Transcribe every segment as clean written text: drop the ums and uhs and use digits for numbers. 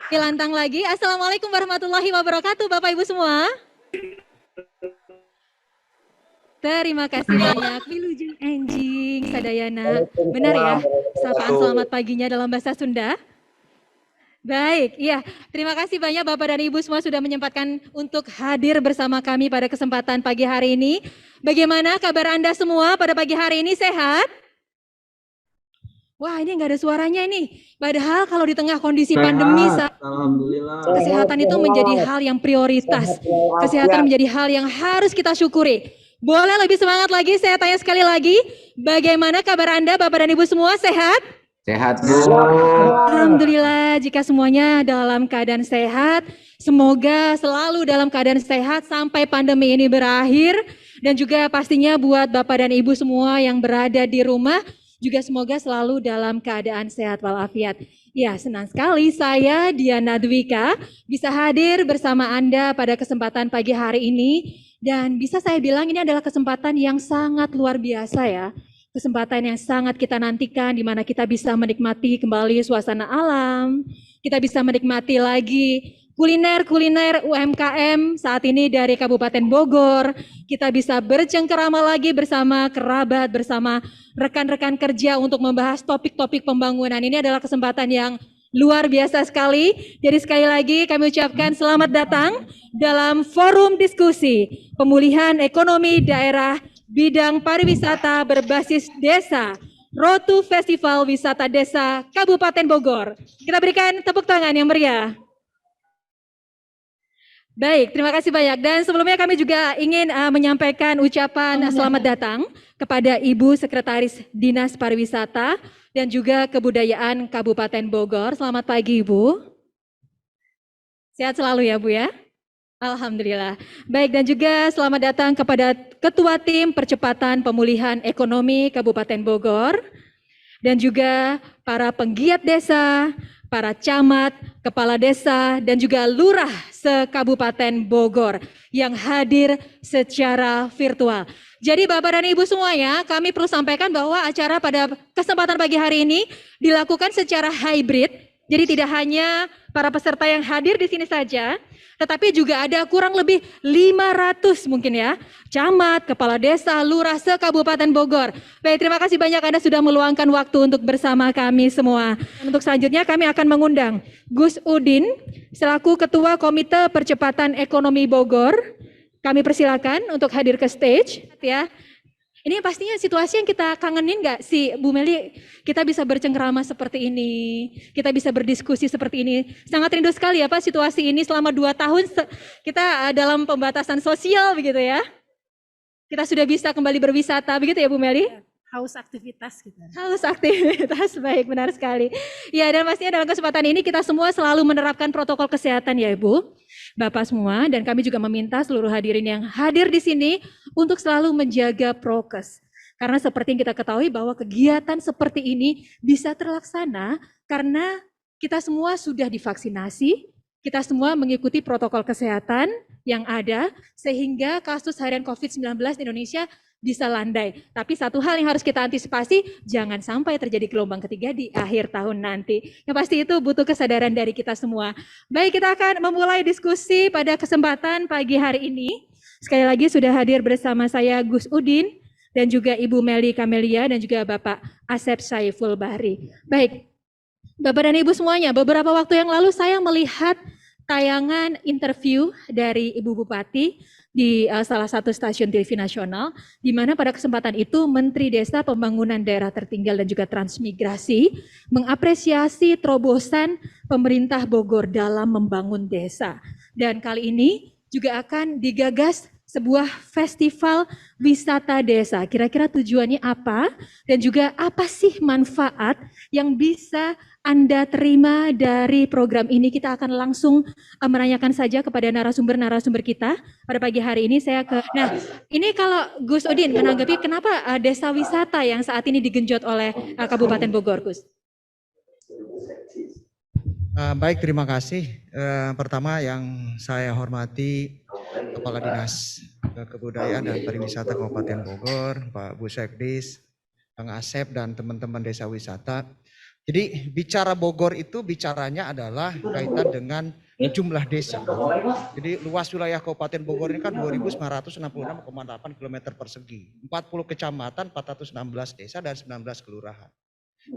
Dilantang lagi. Assalamualaikum warahmatullahi wabarakatuh, Bapak Ibu semua. Terima kasih banyak. Wilujeng Enjing Sadayana. Benar ya? Sapaan selamat paginya dalam bahasa Sunda. Baik, iya. Terima kasih banyak Bapak dan Ibu semua sudah menyempatkan untuk hadir bersama kami pada kesempatan pagi hari ini. Bagaimana kabar Anda semua pada pagi hari ini, sehat? Wah, ini nggak ada suaranya ini. Padahal kalau di tengah kondisi pandemi, Alhamdulillah. kesehatan itu menjadi hal yang prioritas. Kesehatan menjadi hal yang harus kita syukuri. Boleh lebih semangat lagi, saya tanya sekali lagi. Bagaimana kabar Anda, Bapak dan Ibu semua, sehat? Sehat, Bu. Alhamdulillah, jika semuanya dalam keadaan sehat, semoga selalu dalam keadaan sehat sampai pandemi ini berakhir. Dan juga pastinya buat Bapak dan Ibu semua yang berada di rumah, juga semoga selalu dalam keadaan sehat walafiat. Ya, senang sekali saya Diana Dwika bisa hadir bersama Anda pada kesempatan pagi hari ini. Dan bisa saya bilang ini adalah kesempatan yang sangat luar biasa ya. Kesempatan yang sangat kita nantikan di mana kita bisa menikmati kembali suasana alam. Kita bisa menikmati lagi kuliner-kuliner UMKM saat ini dari Kabupaten Bogor. Kita bisa bercengkerama lagi bersama kerabat, bersama rekan-rekan kerja untuk membahas topik-topik pembangunan. Ini adalah kesempatan yang luar biasa sekali. Jadi sekali lagi kami ucapkan selamat datang dalam forum diskusi pemulihan ekonomi daerah bidang pariwisata berbasis desa. Rotu Festival Wisata Desa Kabupaten Bogor. Kita berikan tepuk tangan yang meriah. Baik, terima kasih banyak. Dan sebelumnya kami juga ingin menyampaikan ucapan selamat datang kepada Ibu Sekretaris Dinas Pariwisata dan juga Kebudayaan Kabupaten Bogor. Selamat pagi, Ibu. Sehat selalu ya, Bu ya. Alhamdulillah. Baik, dan juga selamat datang kepada Ketua Tim Percepatan Pemulihan Ekonomi Kabupaten Bogor dan juga para penggiat desa, para camat, kepala desa, dan juga lurah se-Kabupaten Bogor yang hadir secara virtual. Jadi Bapak dan Ibu semuanya, kami perlu sampaikan bahwa acara pada kesempatan pagi hari ini dilakukan secara hybrid. Jadi tidak hanya para peserta yang hadir di sini saja, tetapi juga ada kurang lebih 500 mungkin ya, camat, kepala desa, lurah se-Kabupaten Bogor. Baik, terima kasih banyak Anda sudah meluangkan waktu untuk bersama kami semua. Dan untuk selanjutnya kami akan mengundang Gus Udin selaku Ketua Komite Percepatan Ekonomi Bogor. Kami persilakan untuk hadir ke stage ya. Ini pastinya situasi yang kita kangenin nggak sih Bu Meli? Kita bisa bercengkrama seperti ini, kita bisa berdiskusi seperti ini. Sangat rindu sekali ya Pak situasi ini selama 2 tahun kita dalam pembatasan sosial begitu ya. Kita sudah bisa kembali berwisata begitu ya Bu Meli? Haus aktivitas gitu. Haus aktivitas, baik, benar sekali. Ya, dan pastinya dalam kesempatan ini kita semua selalu menerapkan protokol kesehatan ya Ibu, Bapak semua, dan kami juga meminta seluruh hadirin yang hadir di sini untuk selalu menjaga prokes. Karena seperti yang kita ketahui bahwa kegiatan seperti ini bisa terlaksana karena kita semua sudah divaksinasi, kita semua mengikuti protokol kesehatan yang ada, sehingga kasus harian COVID-19 di Indonesia bisa landai. Tapi satu hal yang harus kita antisipasi, jangan sampai terjadi gelombang ketiga di akhir tahun nanti. Yang pasti itu butuh kesadaran dari kita semua. Baik, kita akan memulai diskusi pada kesempatan pagi hari ini. Sekali lagi sudah hadir bersama saya Gus Udin, dan juga Ibu Meli Kamelia, dan juga Bapak Asep Saiful Bahri. Baik, Bapak dan Ibu semuanya, beberapa waktu yang lalu saya melihat tayangan interview dari Ibu Bupati di salah satu stasiun TV nasional, di mana pada kesempatan itu Menteri Desa Pembangunan Daerah Tertinggal dan juga Transmigrasi mengapresiasi terobosan pemerintah Bogor dalam membangun desa. Dan kali ini juga akan digagas sebuah festival wisata desa. Kira-kira tujuannya apa? Dan juga apa sih manfaat yang bisa Anda terima dari program ini? Kita akan langsung menanyakan saja kepada narasumber-narasumber kita pada pagi hari ini. Nah, ini kalau Gus Udin menanggapi kenapa desa wisata yang saat ini digenjot oleh Kabupaten Bogor, Gus? Baik, terima kasih. Pertama yang saya hormati Kepala Dinas Kebudayaan dan Pariwisata Kabupaten Bogor, Pak Bu Sekdis, Kang Asep dan teman-teman desa wisata Jadi bicara Bogor itu bicaranya adalah kaitan dengan jumlah desa. Jadi luas wilayah Kabupaten Bogor ini kan 2.966,8 km persegi. 40 kecamatan, 416 desa dan 19 kelurahan.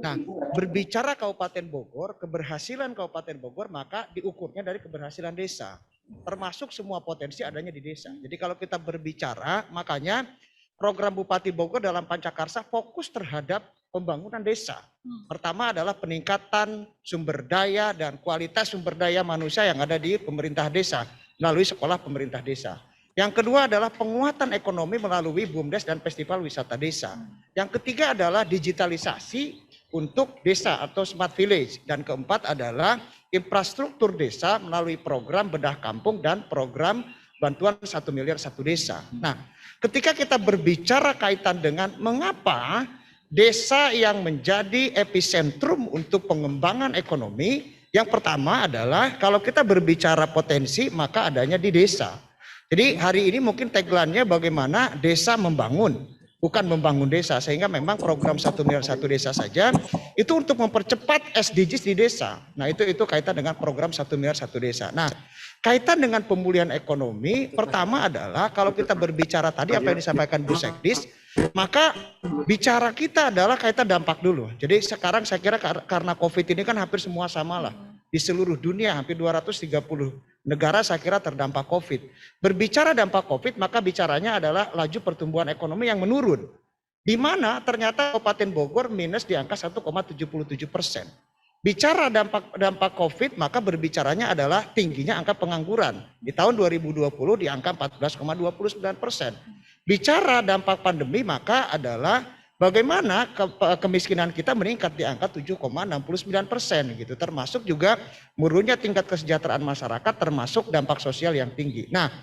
Nah, berbicara Kabupaten Bogor, keberhasilan Kabupaten Bogor maka diukurnya dari keberhasilan desa. Termasuk semua potensi adanya di desa. Jadi kalau kita berbicara, makanya program Bupati Bogor dalam Pancakarsa fokus terhadap pembangunan desa. Pertama adalah peningkatan sumber daya dan kualitas sumber daya manusia yang ada di pemerintah desa melalui sekolah pemerintah desa. Yang kedua adalah penguatan ekonomi melalui BUMDes dan festival wisata desa. Yang ketiga adalah digitalisasi untuk desa atau smart village. Dan keempat adalah infrastruktur desa melalui program bedah kampung dan program bantuan 1 miliar 1 desa. Nah, ketika kita berbicara kaitan dengan mengapa desa yang menjadi epicentrum untuk pengembangan ekonomi, yang pertama adalah kalau kita berbicara potensi maka adanya di desa. Jadi hari ini mungkin tagline-nya bagaimana desa membangun, bukan membangun desa, sehingga memang program 1 miliar 1 desa saja itu untuk mempercepat SDGs di desa. Nah itu kaitan dengan program 1 miliar 1 desa. Nah kaitan dengan pemulihan ekonomi, pertama adalah kalau kita berbicara tadi apa yang disampaikan Bu Sekdis, maka bicara kita adalah kaitan dampak dulu. Jadi sekarang saya kira karena COVID ini kan hampir semua sama lah. Di seluruh dunia hampir 230 negara saya kira terdampak COVID. Berbicara dampak COVID maka bicaranya adalah laju pertumbuhan ekonomi yang menurun. Di mana ternyata Kabupaten Bogor minus di angka 1,77%. Bicara dampak COVID maka berbicaranya adalah tingginya angka pengangguran. Di tahun 2020 di angka 14,29%. Bicara dampak pandemi maka adalah bagaimana kemiskinan kita meningkat di angka 7,69% gitu. Termasuk juga menurunnya tingkat kesejahteraan masyarakat termasuk dampak sosial yang tinggi. Nah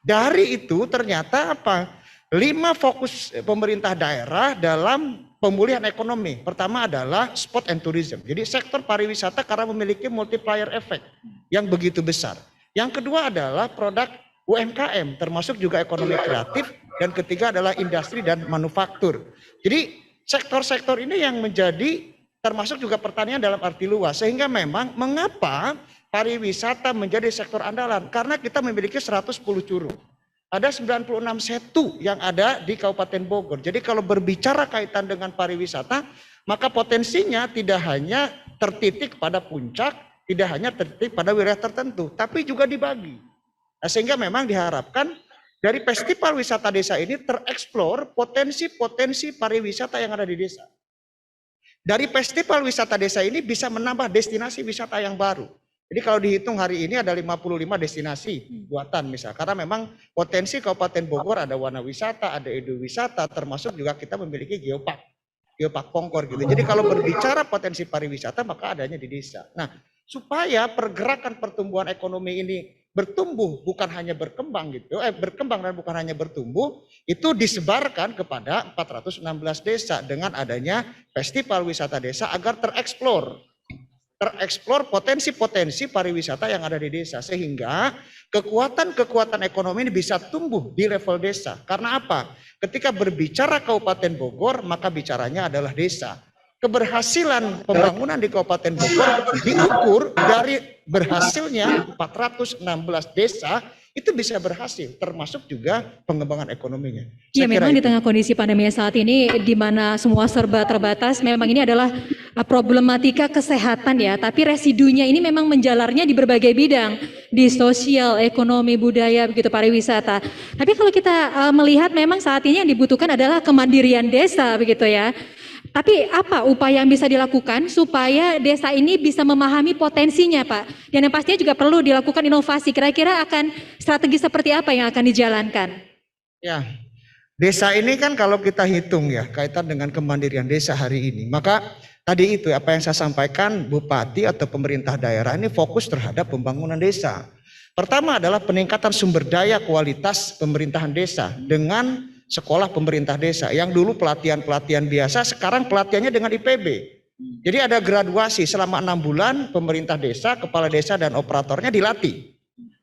dari itu ternyata apa? 5 fokus pemerintah daerah dalam pemulihan ekonomi. Pertama adalah sport and tourism. Jadi sektor pariwisata karena memiliki multiplier effect yang begitu besar. Yang kedua adalah produk UMKM termasuk juga ekonomi kreatif. Dan ketiga adalah industri dan manufaktur. Jadi sektor-sektor ini yang menjadi termasuk juga pertanian dalam arti luas. Sehingga memang mengapa pariwisata menjadi sektor andalan? Karena kita memiliki 110 curug. Ada 96 setu yang ada di Kabupaten Bogor. Jadi kalau berbicara kaitan dengan pariwisata, maka potensinya tidak hanya tertitik pada puncak, tidak hanya tertitik pada wilayah tertentu, tapi juga dibagi. Nah, sehingga memang diharapkan dari festival wisata desa ini tereksplor potensi-potensi pariwisata yang ada di desa. Dari festival wisata desa ini bisa menambah destinasi wisata yang baru. Jadi kalau dihitung hari ini ada 55 destinasi buatan misalnya. Karena memang potensi Kabupaten Bogor ada warna wisata, ada eduwisata, termasuk juga kita memiliki geopark Pongkor gitu. Jadi kalau berbicara potensi pariwisata maka adanya di desa. Nah supaya pergerakan pertumbuhan ekonomi ini bertumbuh bukan hanya berkembang gitu, berkembang dan bukan hanya bertumbuh, itu disebarkan kepada 416 desa dengan adanya festival wisata desa agar tereksplor potensi-potensi pariwisata yang ada di desa sehingga kekuatan ekonomi ini bisa tumbuh di level desa. Karena apa? Ketika berbicara Kabupaten Bogor maka bicaranya adalah desa. Keberhasilan pembangunan di Kabupaten Bogor diukur dari berhasilnya 416 desa itu bisa berhasil, termasuk juga pengembangan ekonominya. Ya memang di tengah kondisi pandemi saat ini di mana semua serba terbatas, memang ini adalah problematika kesehatan ya, tapi residunya ini memang menjalarnya di berbagai bidang, di sosial, ekonomi, budaya, begitu pariwisata. Tapi kalau kita melihat memang saat ini yang dibutuhkan adalah kemandirian desa begitu ya. Tapi apa upaya yang bisa dilakukan supaya desa ini bisa memahami potensinya Pak? Dan yang pastinya juga perlu dilakukan inovasi. Kira-kira akan strategi seperti apa yang akan dijalankan? Ya, desa ini kan kalau kita hitung ya kaitan dengan kemandirian desa hari ini. Maka tadi itu apa yang saya sampaikan Bupati atau pemerintah daerah ini fokus terhadap pembangunan desa. Pertama adalah peningkatan sumber daya kualitas pemerintahan desa dengan sekolah pemerintah desa yang dulu pelatihan biasa, sekarang pelatihannya dengan IPB. Jadi ada graduasi selama 6 bulan pemerintah desa, kepala desa dan operatornya dilatih.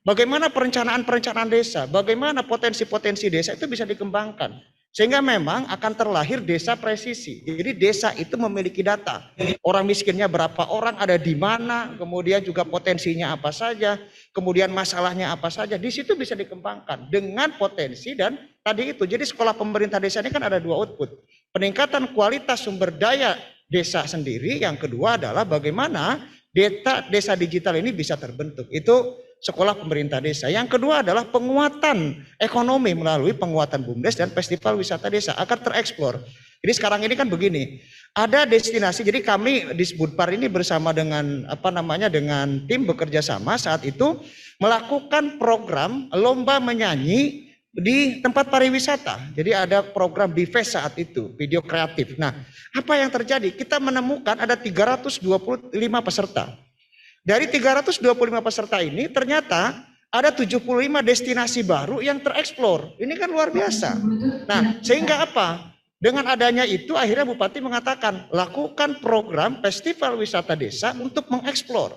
Bagaimana perencanaan desa, bagaimana potensi-potensi desa itu bisa dikembangkan. Sehingga memang akan terlahir desa presisi. Jadi desa itu memiliki data. Orang miskinnya berapa orang, ada di mana, kemudian juga potensinya apa saja, kemudian masalahnya apa saja. Di situ bisa dikembangkan dengan potensi dan tadi itu. Jadi sekolah pemerintah desa ini kan ada dua output. Peningkatan kualitas sumber daya desa sendiri, yang kedua adalah bagaimana desa digital ini bisa terbentuk. Itu sekolah pemerintah desa. Yang kedua adalah penguatan ekonomi melalui penguatan BUMDes dan festival wisata desa akan tereksplor. Jadi sekarang ini kan begini, ada destinasi. Jadi kami di Budpar ini bersama dengan dengan tim bekerja sama saat itu melakukan program lomba menyanyi di tempat pariwisata. Jadi ada program BIFES saat itu, video kreatif. Nah, apa yang terjadi? Kita menemukan ada 325 peserta. Dari 325 peserta ini ternyata ada 75 destinasi baru yang tereksplor. Ini kan luar biasa. Nah, sehingga apa? Dengan adanya itu akhirnya Bupati mengatakan lakukan program festival wisata desa untuk mengeksplor.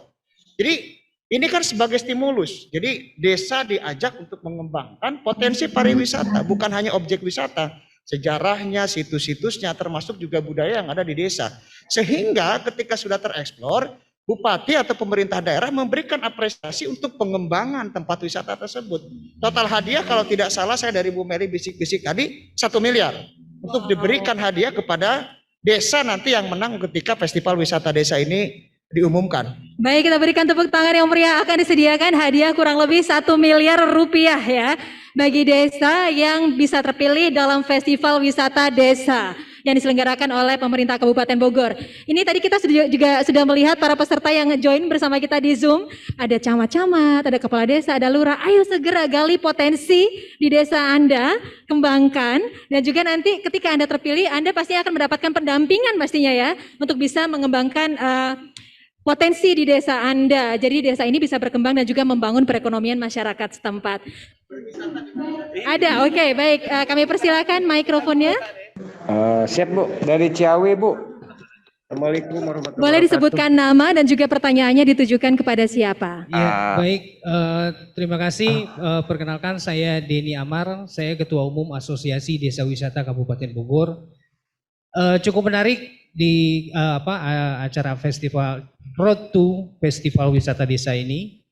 Jadi ini kan sebagai stimulus. Jadi desa diajak untuk mengembangkan potensi pariwisata, bukan hanya objek wisata. Sejarahnya, situs-situsnya, termasuk juga budaya yang ada di desa. Sehingga ketika sudah tereksplor, Bupati atau pemerintah daerah memberikan apresiasi untuk pengembangan tempat wisata tersebut. Total hadiah kalau tidak salah saya dari Bu Meli bisik-bisik tadi 1 miliar. Untuk diberikan hadiah kepada desa nanti yang menang ketika festival wisata desa ini diumumkan. Baik, kita berikan tepuk tangan yang meriah. Akan disediakan hadiah kurang lebih 1 miliar rupiah ya bagi desa yang bisa terpilih dalam festival wisata desa yang diselenggarakan oleh pemerintah Kabupaten Bogor. Ini tadi kita juga sudah melihat para peserta yang join bersama kita di Zoom. Ada camat-camat, ada kepala desa, ada lurah. Ayo segera gali potensi di desa Anda, kembangkan. Dan juga nanti ketika Anda terpilih, Anda pasti akan mendapatkan pendampingan pastinya ya, untuk bisa mengembangkan potensi di desa Anda. Jadi desa ini bisa berkembang dan juga membangun perekonomian masyarakat setempat. Ada, oke, baik. Kami persilakan mikrofonnya. Siap Bu, dari Ciawi Bu. Assalamualaikum warahmatullahi wabarakatuh. Boleh disebutkan nama dan juga pertanyaannya ditujukan kepada siapa? Ya, baik. Terima kasih. Perkenalkan saya Denny Amar, saya Ketua Umum Asosiasi Desa Wisata Kabupaten Bogor. Cukup menarik di acara festival Road to Festival Wisata Desa ini.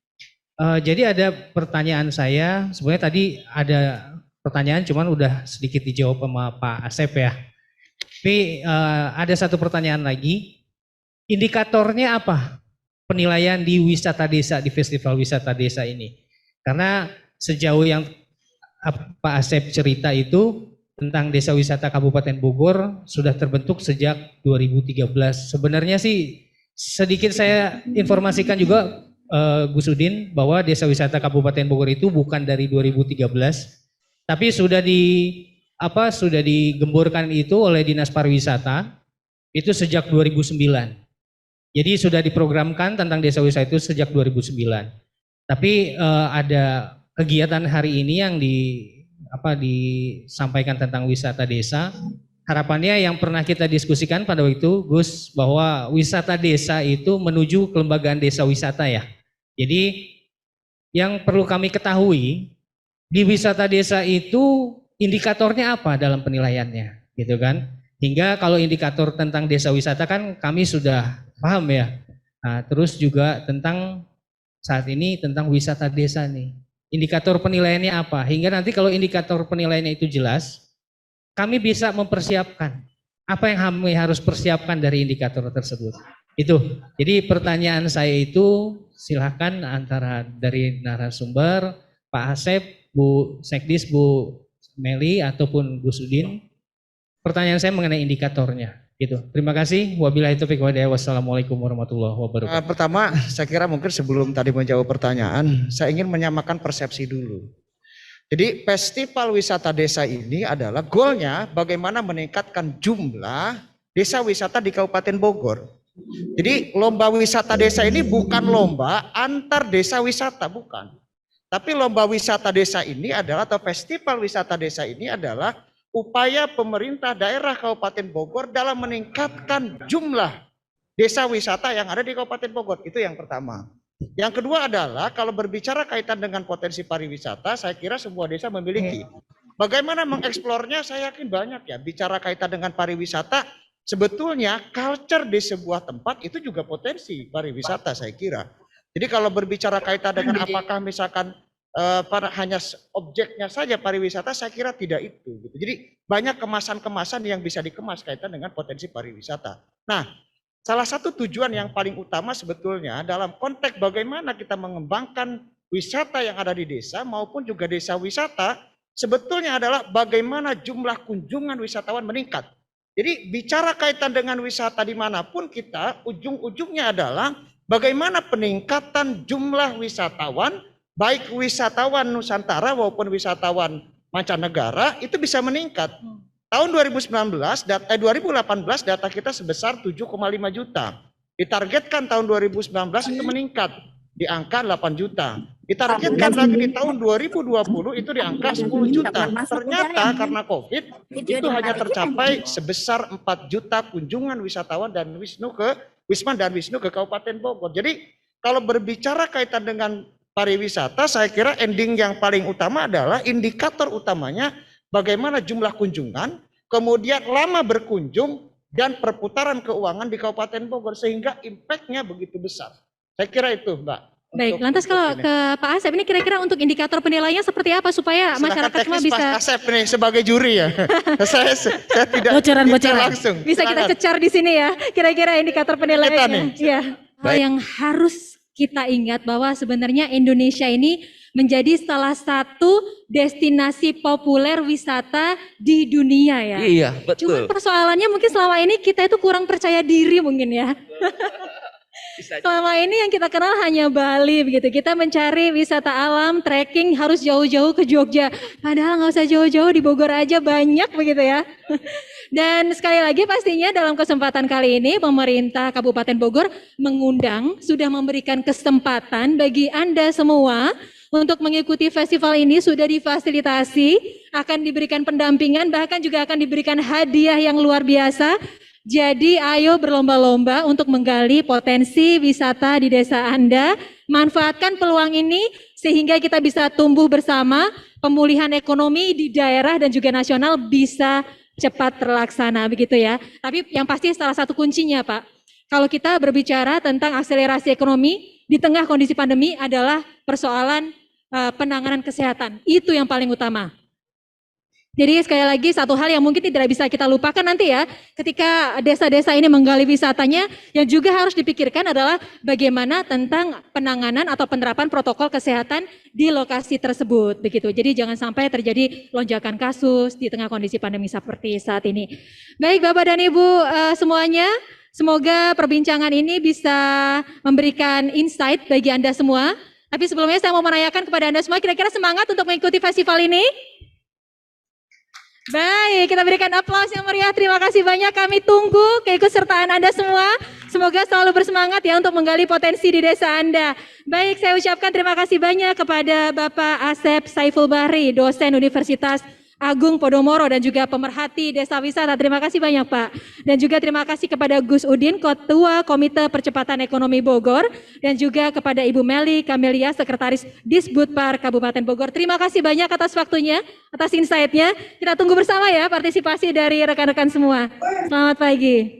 Jadi ada pertanyaan saya, sebenarnya tadi ada pertanyaan cuman udah sedikit dijawab sama Pak Asep ya. Tapi ada satu pertanyaan lagi, indikatornya apa penilaian di wisata desa, di festival wisata desa ini? Karena sejauh yang Pak Asep cerita itu tentang desa wisata Kabupaten Bogor sudah terbentuk sejak 2013. Sebenarnya sih sedikit saya informasikan juga Gus Udin bahwa desa wisata Kabupaten Bogor itu bukan dari 2013. Tapi sudah digemborkan itu oleh Dinas Pariwisata itu sejak 2009. Jadi sudah diprogramkan tentang desa wisata itu sejak 2009. Tapi ada kegiatan hari ini yang disampaikan tentang wisata desa. Harapannya yang pernah kita diskusikan pada waktu itu Gus, bahwa wisata desa itu menuju kelembagaan desa wisata ya. Jadi yang perlu kami ketahui, di wisata desa itu indikatornya apa dalam penilaiannya, gitu kan? Hingga kalau indikator tentang desa wisata kan kami sudah paham ya. Nah, terus juga tentang saat ini tentang wisata desa nih. Indikator penilaiannya apa? Hingga nanti kalau indikator penilaiannya itu jelas, kami bisa mempersiapkan apa yang kami harus persiapkan dari indikator tersebut. Itu. Jadi pertanyaan saya itu silakan antara dari narasumber, Pak Asep, Bu Sekdis, Bu Meli ataupun Gus Udin. Pertanyaan saya mengenai indikatornya. Gitu. Terima kasih. Wabillahi taufiq walhidayah. Wassalamualaikum warahmatullahi wabarakatuh. Pertama, saya kira mungkin sebelum tadi menjawab pertanyaan, saya ingin menyamakan persepsi dulu. Jadi festival wisata desa ini adalah goalnya bagaimana meningkatkan jumlah desa wisata di Kabupaten Bogor. Jadi lomba wisata desa ini bukan lomba antar desa wisata, bukan. Tapi lomba wisata desa ini adalah, atau festival wisata desa ini adalah upaya pemerintah daerah Kabupaten Bogor dalam meningkatkan jumlah desa wisata yang ada di Kabupaten Bogor. Itu yang pertama. Yang kedua adalah kalau berbicara kaitan dengan potensi pariwisata, saya kira sebuah desa memiliki. bagaimana mengeksplornya saya yakin banyak ya. Bicara kaitan dengan pariwisata, sebetulnya culture di sebuah tempat itu juga potensi pariwisata saya kira. Jadi kalau berbicara kaitan dengan apakah misalkan hanya objeknya saja pariwisata, saya kira tidak itu. Gitu. Jadi banyak kemasan-kemasan yang bisa dikemas kaitan dengan potensi pariwisata. Nah, salah satu tujuan yang paling utama sebetulnya dalam konteks bagaimana kita mengembangkan wisata yang ada di desa maupun juga desa wisata, sebetulnya adalah bagaimana jumlah kunjungan wisatawan meningkat. Jadi bicara kaitan dengan wisata dimanapun kita, ujung-ujungnya adalah bagaimana peningkatan jumlah wisatawan, baik wisatawan Nusantara maupun wisatawan mancanegara itu bisa meningkat. Tahun 2018 data kita sebesar 7,5 juta. Ditargetkan tahun 2019 itu meningkat di angka 8 juta. Ditargetkan lagi di tahun 2020 itu di angka 10 juta. Ternyata karena Covid itu hanya tercapai sebesar 4 juta kunjungan wisatawan dan Wisman dan Wisnu ke Kabupaten Bogor. Jadi kalau berbicara kaitan dengan pariwisata, saya kira ending yang paling utama adalah indikator utamanya bagaimana jumlah kunjungan, kemudian lama berkunjung, dan perputaran keuangan di Kabupaten Bogor sehingga impact-nya begitu besar. Saya kira itu, Mbak. Baik, lantas kalau ke Pak Asep ini kira-kira untuk indikator penilaiannya seperti apa supaya masyarakat semua bisa Pak Asep nih sebagai juri ya. saya tidak Bocoran-bocoran. langsung. bisa kita cecar di sini ya, kira-kira indikator penilaiannya. Iya. Hal yang harus kita ingat bahwa sebenarnya Indonesia ini menjadi salah satu destinasi populer wisata di dunia ya. Iya, Cuma betul. persoalannya mungkin selama ini kita itu kurang percaya diri mungkin ya. Selama ini yang kita kenal hanya Bali begitu. Kita mencari wisata alam, trekking harus jauh-jauh ke Jogja. Padahal nggak usah jauh-jauh, di Bogor aja banyak begitu ya. Dan sekali lagi pastinya dalam kesempatan kali ini pemerintah Kabupaten Bogor mengundang, sudah memberikan kesempatan bagi Anda semua untuk mengikuti festival ini, sudah difasilitasi, akan diberikan pendampingan, bahkan juga akan diberikan hadiah yang luar biasa. Jadi ayo berlomba-lomba untuk menggali potensi wisata di desa Anda. Manfaatkan peluang ini sehingga kita bisa tumbuh bersama, pemulihan ekonomi di daerah dan juga nasional bisa cepat terlaksana begitu ya. Tapi yang pasti salah satu kuncinya Pak, kalau kita berbicara tentang akselerasi ekonomi di tengah kondisi pandemi adalah persoalan penanganan kesehatan. Itu yang paling utama. Jadi sekali lagi satu hal yang mungkin tidak bisa kita lupakan nanti ya, ketika desa-desa ini menggali wisatanya, yang juga harus dipikirkan adalah bagaimana tentang penanganan atau penerapan protokol kesehatan di lokasi tersebut begitu. Jadi jangan sampai terjadi lonjakan kasus di tengah kondisi pandemi seperti saat ini. Baik Bapak dan Ibu semuanya, semoga perbincangan ini bisa memberikan insight bagi Anda semua. Tapi sebelumnya saya mau menanyakan kepada Anda semua, kira-kira semangat untuk mengikuti festival ini? Baik, kita berikan aplaus yang meriah. Terima kasih banyak. Kami tunggu keikutsertaan Anda semua. Semoga selalu bersemangat ya untuk menggali potensi di desa Anda. Baik, saya ucapkan terima kasih banyak kepada Bapak Asep Saiful Bahri, dosen Universitas Agung Podomoro dan juga pemerhati Desa Wisata. Terima kasih banyak Pak. Dan juga terima kasih kepada Gus Udin, Ketua Komite Percepatan Ekonomi Bogor. Dan juga kepada Ibu Meli Kamelia, Sekretaris Disbudpar Kabupaten Bogor. Terima kasih banyak atas waktunya, atas insight-nya. Kita tunggu bersama ya partisipasi dari rekan-rekan semua. Selamat pagi.